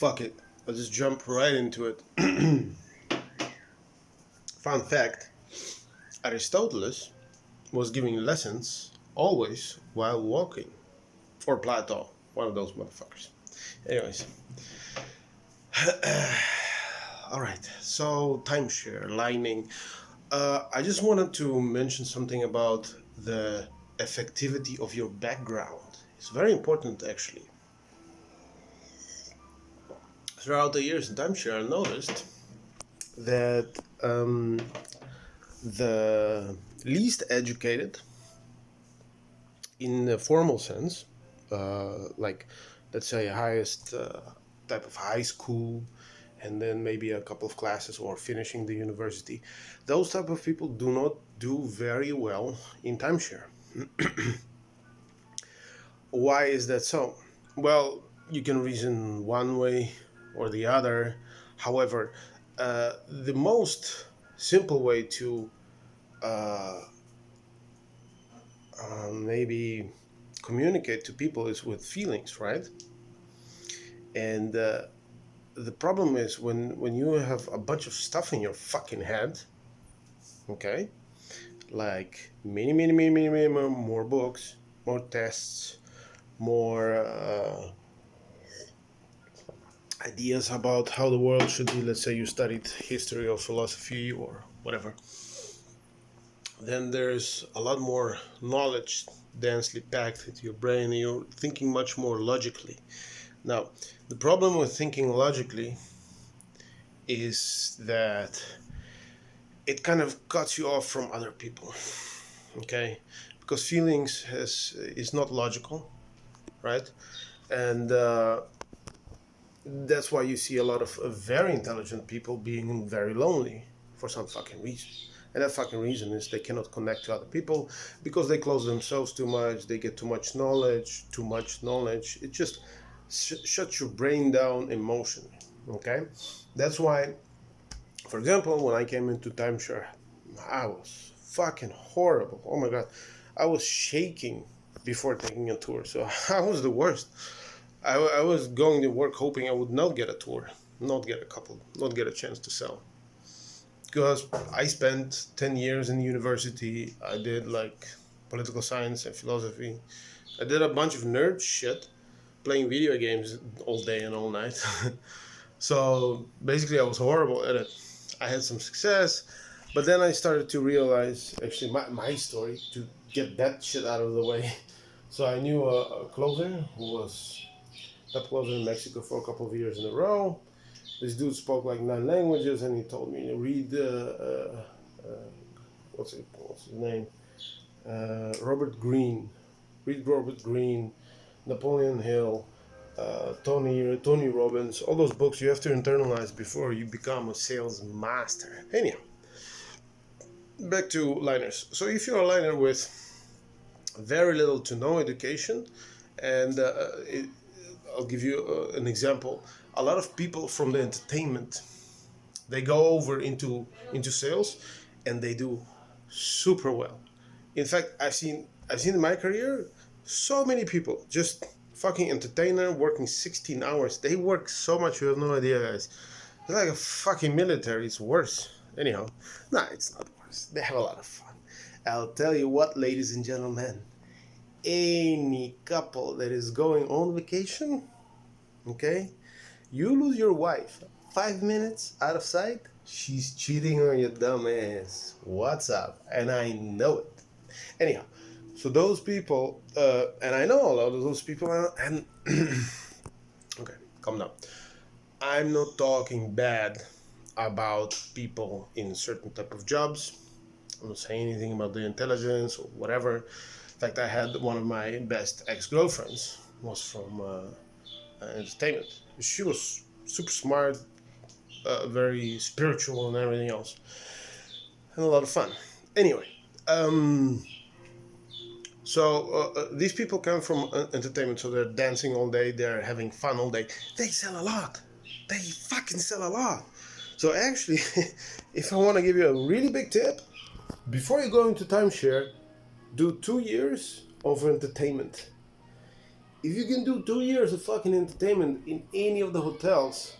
Fuck it. I'll just jump right into it. Fun fact, Aristotle was giving lessons always while walking. Or Plato, one of those motherfuckers. Anyways. Alright, so timeshare, lining. I just wanted to mention something about the effectivity of your background. It's very important actually. Throughout the years in timeshare, I noticed that the least educated, in the formal sense, like let's say highest type of high school, and then maybe a couple of classes or finishing the university, those type of people do not do very well in timeshare. Why is that so? Well, you can reason one way or the other. However, the most simple way to uh, maybe communicate to people is with feelings, right? And the problem is when you have a bunch of stuff in your fucking head, okay, like many more books, more tests, more ideas about how the world should be. Let's say you studied history or philosophy or whatever, then there's a lot more knowledge densely packed into your brain and you're thinking much more logically. Now, the problem with thinking logically is that it kind of cuts you off from other people, okay? Because feelings is not logical, right? And that's why you see a lot of very intelligent people being very lonely for some fucking reason. And that fucking reason is they cannot connect to other people because they close themselves too much, they get too much knowledge. It just shuts your brain down emotionally, okay? That's why, for example, when I came into timeshare, I was fucking horrible. Oh my god. I was shaking before taking a tour, so I was the worst. I was going to work hoping I would not get a tour, not get a chance to sell. Because I spent 10 years in university, I did like political science and philosophy. I did a bunch of nerd shit, playing video games all day and all night. So basically I was horrible at it. I had some success, but then I started to realize actually my story to get that shit out of the way. So I knew a closer who was top closer in Mexico for a couple of years in a row. This dude spoke like 9 languages, and he told me to read what's his name? Robert Greene. Read Robert Greene, Napoleon Hill, Tony Robbins. All those books you have to internalize before you become a sales master. Anyhow, back to liners. So if you're a liner with very little to no education, and I'll give you an example. A lot of people from the entertainment, they go over into sales, and they do super well. In fact, I've seen in my career so many people just fucking entertainer working 16 hours. They work so much you have no idea, guys. It's like a fucking military. It's worse. Anyhow, nah, it's not worse. They have a lot of fun. I'll tell you what, ladies and gentlemen, any couple that is going on vacation, okay, you lose your wife 5 minutes out of sight, she's cheating on your dumb ass. What's up? And I know it. Anyhow, so those people, and I know a lot of those people, and okay, calm down. I'm not talking bad about people in certain type of jobs. I'm not saying anything about the intelligence or whatever. In fact, I had one of my best ex-girlfriends was from entertainment. She was super smart, very spiritual and everything else, and a lot of fun. Anyway, so these people come from entertainment, so they're dancing all day, they're having fun all day. They sell a lot. They fucking sell a lot. So actually, if I want to give you a really big tip, before you go into timeshare, do 2 years of entertainment. if you can do 2 years of fucking entertainment in any of the hotels,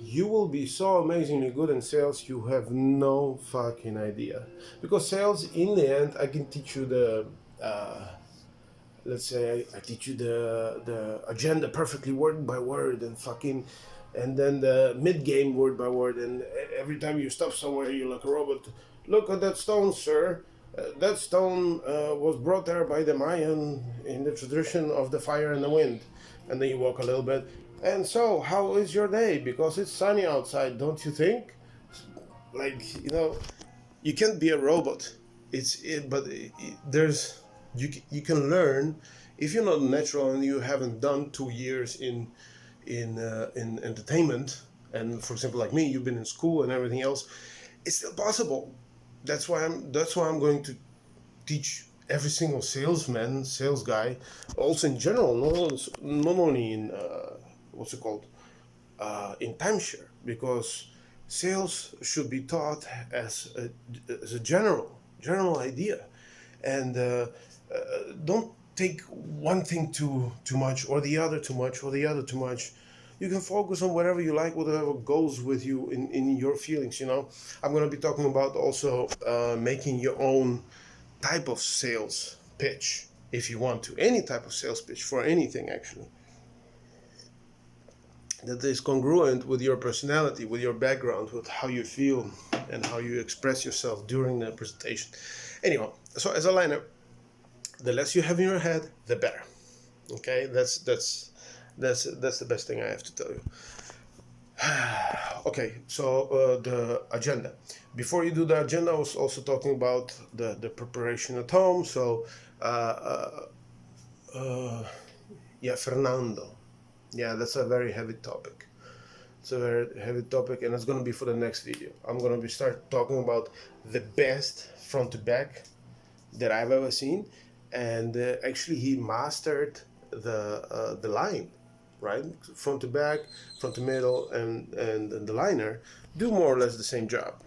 you will be so amazingly good in sales, you have no fucking idea. Because sales, in the end, I can teach you the, let's say, I teach you the agenda perfectly word by word and fucking, and then the mid game word by word, and every time you stop somewhere, you're like a robot. Look at that stone, sir. That stone was brought there by the Mayan in the tradition of the fire and the wind. And then you walk a little bit. And so, how is your day? Because it's sunny outside, don't you think? Like, you can't be a robot. There's you can learn if you're not natural and you haven't done 2 years in entertainment. And for example, like me, you've been in school and everything else. It's still possible. That's why I'm going to teach every single salesman, sales guy, also in general, not only in what's it called, in timeshare, because sales should be taught as a general idea, and don't take one thing too much, or the other too much, or the other too much. You can focus on whatever you like, whatever goes with you in your feelings. I'm going to be talking about also making your own type of sales pitch, if you want to, any type of sales pitch for anything, actually, that is congruent with your personality, with your background, with how you feel and how you express yourself during the presentation. Anyway, so as a liner, the less you have in your head, the better. Okay, that's the best thing I have to tell you. Okay, so the agenda. Before you do the agenda, I was also talking about the preparation at home. So, yeah, Fernando. Yeah, that's a very heavy topic. It's a very heavy topic, and it's going to be for the next video. I'm going to be start talking about the best front to back that I've ever seen, and actually he mastered the line, right? Front to back, front to middle, and the liner do more or less the same job.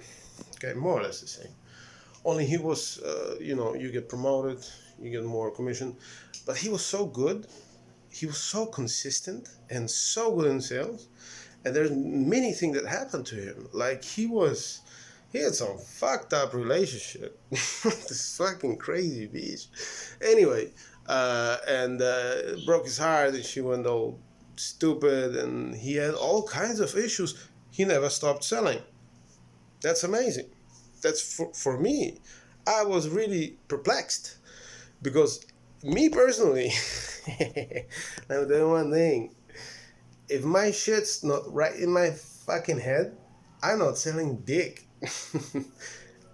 Okay, more or less the same. Only he was, you get promoted, you get more commission, but he was so good. He was so consistent and so good in sales, and there's many things that happened to him. Like he had some fucked up relationship. This fucking crazy bitch. Anyway, and broke his heart, and she went all stupid, and he had all kinds of issues. He never stopped selling. That's amazing. That's for me. I was really perplexed because me personally, let me tell you one thing. If my shit's not right in my fucking head, I'm not selling dick.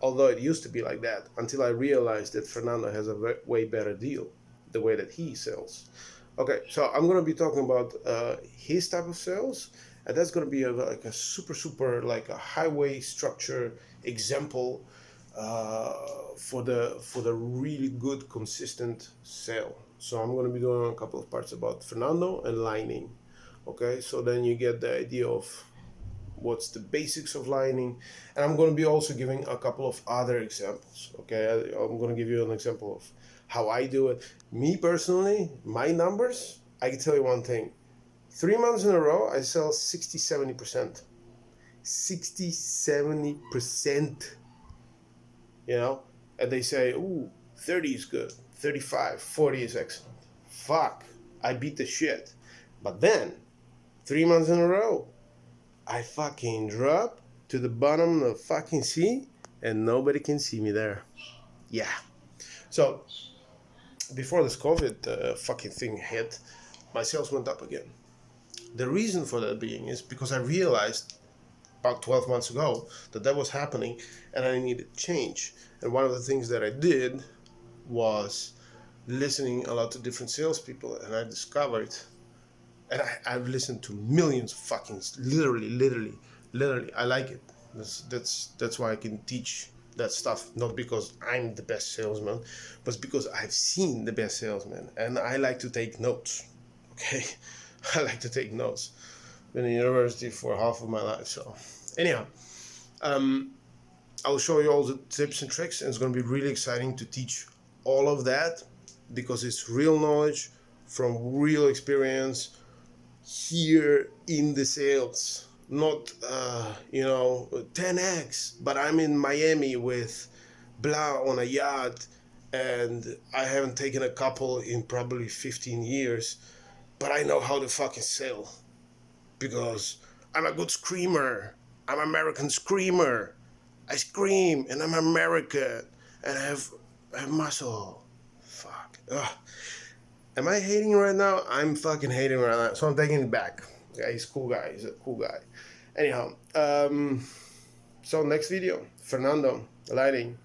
Although it used to be like that until I realized that Fernando has a way better deal, the way that he sells. Okay, so I'm going to be talking about his type of sales, and that's going to be like a super like a highway structure example for the really good consistent sale. So I'm going to be doing a couple of parts about Fernando and lining. Okay, so then you get the idea of what's the basics of lining, and I'm going to be also giving a couple of other examples. Okay, I'm going to give you an example of how I do it. Me personally, my numbers, I can tell you one thing. 3 months in a row, I sell 60-70%. 60-70%. And they say, ooh, 30 is good, 35, 40 is excellent. Fuck, I beat the shit. But then 3 months in a row, I fucking drop to the bottom of the fucking sea, and nobody can see me there. Yeah. So before this COVID fucking thing hit, my sales went up again. The reason for that being is because I realized about 12 months ago that was happening, and I needed change. And one of the things that I did was listening a lot to different salespeople, and I discovered, and I've listened to millions of fucking, literally, I like it. That's why I can teach that stuff, not because I'm the best salesman, but because I've seen the best salesman, and I like to take notes. Okay, I like to take notes. Been in university for half of my life, so anyhow, I'll show you all the tips and tricks, and it's going to be really exciting to teach all of that because it's real knowledge from real experience here in the sales. Not, 10x, but I'm in Miami with blah on a yacht, and I haven't taken a couple in probably 15 years, but I know how to fucking sell because I'm a good screamer. I'm an American screamer. I scream and I'm American and I have muscle. Fuck. Ugh. Am I hating right now? I'm fucking hating right now. So I'm taking it back. Yeah, he's a cool guy. He's a cool guy. Anyhow, so next video, Fernando, lighting.